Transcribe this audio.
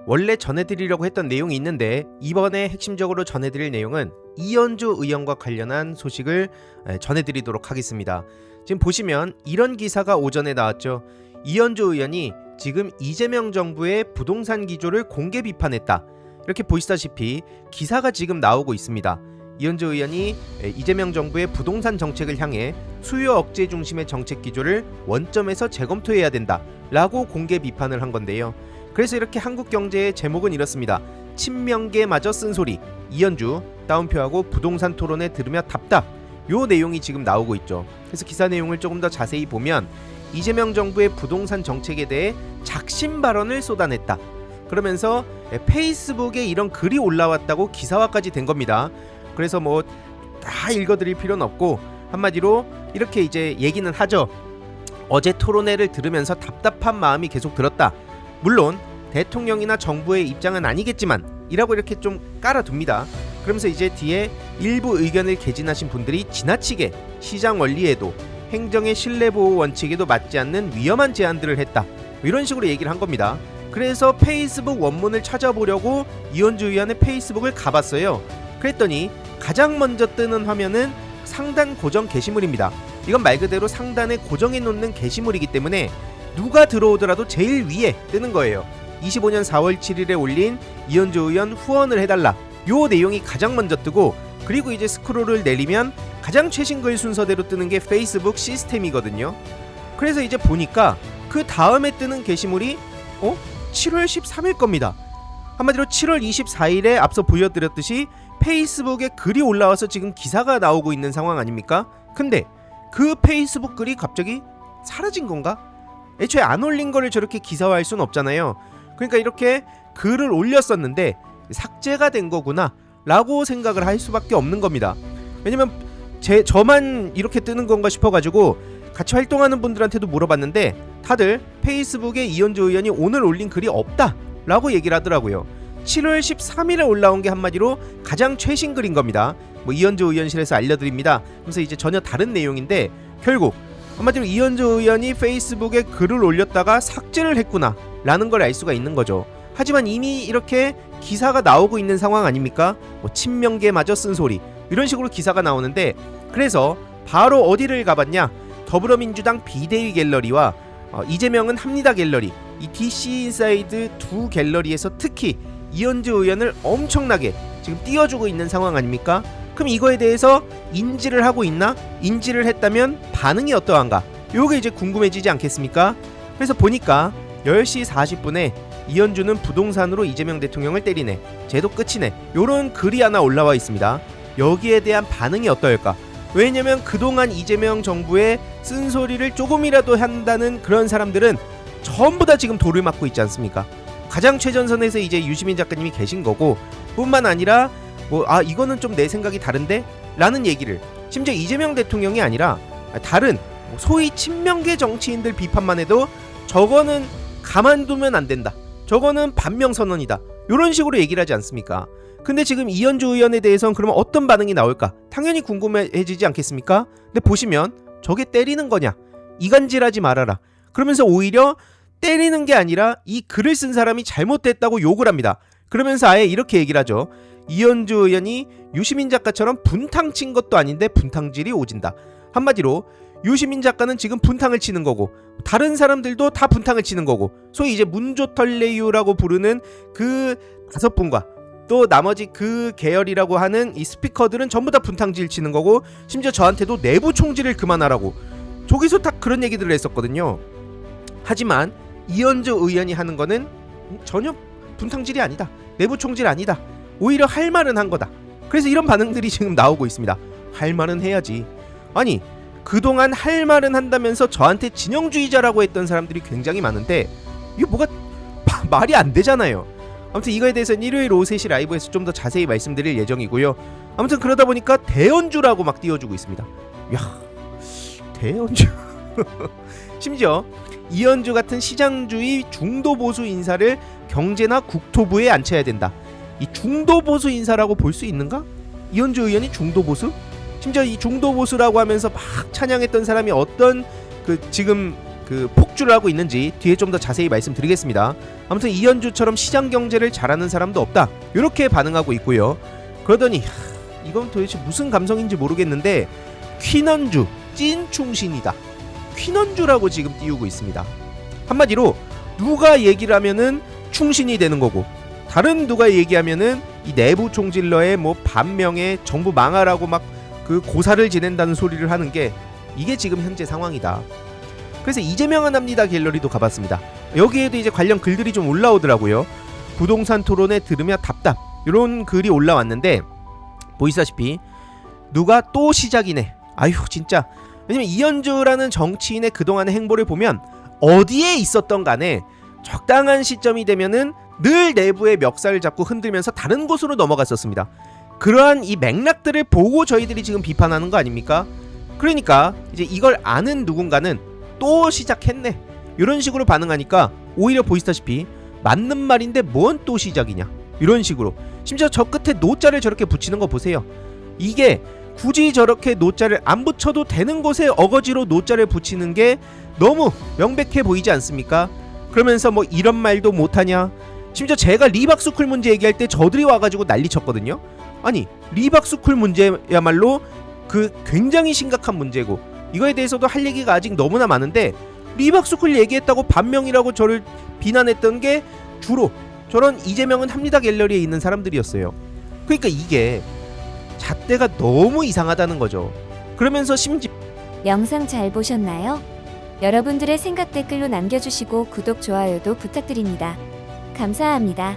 원래 전해드리려고 했던 내용이 있는데 이번에 핵심적으로 전해드릴 내용은 이현주 의원과 관련한 소식을 전해드리도록 하겠습니다. 지금 보시면 이런 기사가 오전에 나왔죠. 이현주 의원이 지금 이재명 정부의 부동산 기조를 공개 비판했다. 이렇게 보시다시피 기사가 지금 나오고 있습니다. 이현주 의원이 이재명 정부의 부동산 정책을 향해 수요 억제 중심의 정책 기조를 원점에서 재검토해야 된다 라고 공개 비판을 한 건데요. 그래서 이렇게 한국경제의 제목은 이렇습니다. 친명계마저 쓴소리, 이현주 따옴표하고 부동산 토론회 들으며 답답. 요 내용이 지금 나오고 있죠. 그래서 기사 내용을 조금 더 자세히 보면 이재명 정부의 부동산 정책에 대해 작심 발언을 쏟아냈다. 그러면서 페이스북에 이런 글이 올라왔다고 기사화까지 된 겁니다. 그래서 뭐 다 읽어드릴 필요는 없고 한마디로 이렇게 이제 얘기는 하죠. 어제 토론회를 들으면서 답답한 마음이 계속 들었다. 물론 대통령이나 정부의 입장은 아니겠지만 이라고 이렇게 좀 깔아둡니다. 그러면서 이제 뒤에 일부 의견을 개진하신 분들이 지나치게 시장 원리에도 행정의 신뢰보호 원칙에도 맞지 않는 위험한 제안들을 했다. 이런 식으로 얘기를 한 겁니다. 그래서 페이스북 원문을 찾아보려고 이현주 의원의 페이스북을 가봤어요. 그랬더니 가장 먼저 뜨는 화면은 상단 고정 게시물입니다. 이건 말 그대로 상단에 고정해 놓는 게시물이기 때문에 누가 들어오더라도 제일 위에 뜨는 거예요. 25년 4월 7일에 올린 이현주 의원 후원을 해달라. 요 내용이 가장 먼저 뜨고, 그리고 이제 스크롤을 내리면 가장 최신 글 순서대로 뜨는 게 페이스북 시스템이거든요. 그래서 이제 보니까 그 다음에 뜨는 게시물이 7월 13일 겁니다. 한마디로 7월 24일에 앞서 보여드렸듯이 페이스북에 글이 올라와서 지금 기사가 나오고 있는 상황 아닙니까? 근데 그 페이스북 글이 갑자기 사라진 건가? 애초에 안 올린 거를 저렇게 기사화할 수는 없잖아요. 그러니까 이렇게 글을 올렸었는데 삭제가 된 거구나 라고 생각을 할 수밖에 없는 겁니다. 왜냐면 저만 이렇게 뜨는 건가 싶어가지고 같이 활동하는 분들한테도 물어봤는데 다들 페이스북에 이현주 의원이 오늘 올린 글이 없다 라고 얘기를 하더라고요. 7월 13일에 올라온 게 한마디로 가장 최신 글인 겁니다. 뭐 이현주 의원실에서 알려드립니다. 그래서 이제 전혀 다른 내용인데 결국 한마디로 이현주 의원이 페이스북에 글을 올렸다가 삭제를 했구나 라는 걸 알 수가 있는 거죠. 하지만 이미 이렇게 기사가 나오고 있는 상황 아닙니까? 뭐 친명계마저 쓴소리 이런 식으로 기사가 나오는데, 그래서 바로 어디를 가봤냐? 더불어민주당 비대위 갤러리와 이재명은 합니다 갤러리, 이 DC 인사이드 두 갤러리에서 특히 이현주 의원을 엄청나게 지금 띄워주고 있는 상황 아닙니까? 그럼 이거에 대해서 인지를 하고 있나? 인지를 했다면 반응이 어떠한가? 요게 이제 궁금해지지 않겠습니까? 그래서 보니까 10시 40분에 이현주는 부동산으로 이재명 대통령을 때리네, 쟤도 끝이네, 요런 글이 하나 올라와 있습니다. 여기에 대한 반응이 어떨까? 왜냐면 그동안 이재명 정부의 쓴소리를 조금이라도 한다는 그런 사람들은 전부 다 지금 돌을 맞고 있지 않습니까? 가장 최전선에서 이제 유시민 작가님이 계신 거고, 뿐만 아니라 이거는 좀 내 생각이 다른데? 라는 얘기를 심지어 이재명 대통령이 아니라 다른 소위 친명계 정치인들 비판만 해도 저거는 가만두면 안 된다, 저거는 반명선언이다, 이런 식으로 얘기를 하지 않습니까? 근데 지금 이현주 의원에 대해서는 그러면 어떤 반응이 나올까? 당연히 궁금해지지 않겠습니까? 근데 보시면 저게 때리는 거냐? 이간질하지 말아라. 그러면서 오히려 때리는 게 아니라 이 글을 쓴 사람이 잘못됐다고 욕을 합니다. 그러면서 아예 이렇게 얘기를 하죠. 이현주 의원이 유시민 작가처럼 분탕 친 것도 아닌데 분탕질이 오진다. 한마디로 유시민 작가는 지금 분탕을 치는 거고 다른 사람들도 다 분탕을 치는 거고, 소위 이제 문조털레유라고 부르는 그 5분과 또 나머지 그 계열이라고 하는 이 스피커들은 전부 다 분탕질 치는 거고, 심지어 저한테도 내부 총질을 그만하라고 저기서 딱 그런 얘기들을 했었거든요. 하지만 이현주 의원이 하는 거는 전혀 분탕질이 아니다, 내부 총질 아니다, 오히려 할 말은 한 거다. 그래서 이런 반응들이 지금 나오고 있습니다. 할 말은 해야지. 아니 그동안 할 말은 한다면서 저한테 진영주의자라고 했던 사람들이 굉장히 많은데 이게 뭐가 말이 안 되잖아요. 아무튼 이거에 대해서는 일요일 오후 3시 라이브에서 좀 더 자세히 말씀드릴 예정이고요. 아무튼 그러다 보니까 대연주라고 막 띄워주고 있습니다. 야, 대연주. 심지어 이현주 같은 시장주의 중도보수 인사를 경제나 국토부에 앉혀야 된다. 이 중도보수 인사라고 볼 수 있는가? 이현주 의원이 중도보수? 심지어 이 중도보수라고 하면서 막 찬양했던 사람이 어떤 지금 그 폭주를 하고 있는지 뒤에 좀 더 자세히 말씀드리겠습니다. 아무튼 이현주처럼 시장 경제를 잘하는 사람도 없다, 이렇게 반응하고 있고요. 그러더니 이건 도대체 무슨 감성인지 모르겠는데 퀸원주 찐 충신이다, 퀸원주라고 지금 띄우고 있습니다. 한마디로 누가 얘기를 하면은 충신이 되는 거고, 다른 누가 얘기하면은 이 내부 총질러의 뭐 반명에 정부 망하라고 막 그 고사를 지낸다는 소리를 하는 게 이게 지금 현재 상황이다. 그래서 이재명은 합니다 갤러리도 가봤습니다. 여기에도 이제 관련 글들이 좀 올라오더라고요. 부동산 토론회 들으며 답답, 이런 글이 올라왔는데 보이시다시피 누가 또 시작이네. 아휴 진짜. 왜냐면 이현주라는 정치인의 그동안의 행보를 보면 어디에 있었던 간에 적당한 시점이 되면은 늘 내부의 멱살을 잡고 흔들면서 다른 곳으로 넘어갔었습니다. 그러한 이 맥락들을 보고 저희들이 지금 비판하는 거 아닙니까? 그러니까 이제 이걸 아는 누군가는 또 시작했네, 이런 식으로 반응하니까 오히려 보시다시피 맞는 말인데 뭔 또 시작이냐, 이런 식으로. 심지어 저 끝에 노자를 저렇게 붙이는 거 보세요. 이게 굳이 저렇게 노자를 안 붙여도 되는 곳에 어거지로 노자를 붙이는 게 너무 명백해 보이지 않습니까? 그러면서 뭐 이런 말도 못하냐. 심지어 제가 리박스쿨 문제 얘기할 때 저들이 와가지고 난리 쳤거든요. 아니 리박스쿨 문제야말로 그 굉장히 심각한 문제고, 이거에 대해서도 할 얘기가 아직 너무나 많은데 리박스쿨 얘기했다고 반명이라고 저를 비난했던 게 주로 저런 이재명은 합니다 갤러리에 있는 사람들이었어요. 그러니까 이게 잣대가 너무 이상하다는 거죠. 그러면서 심지어 영상 잘 보셨나요? 여러분들의 생각 댓글로 남겨주시고 구독, 좋아요도 부탁드립니다. 감사합니다.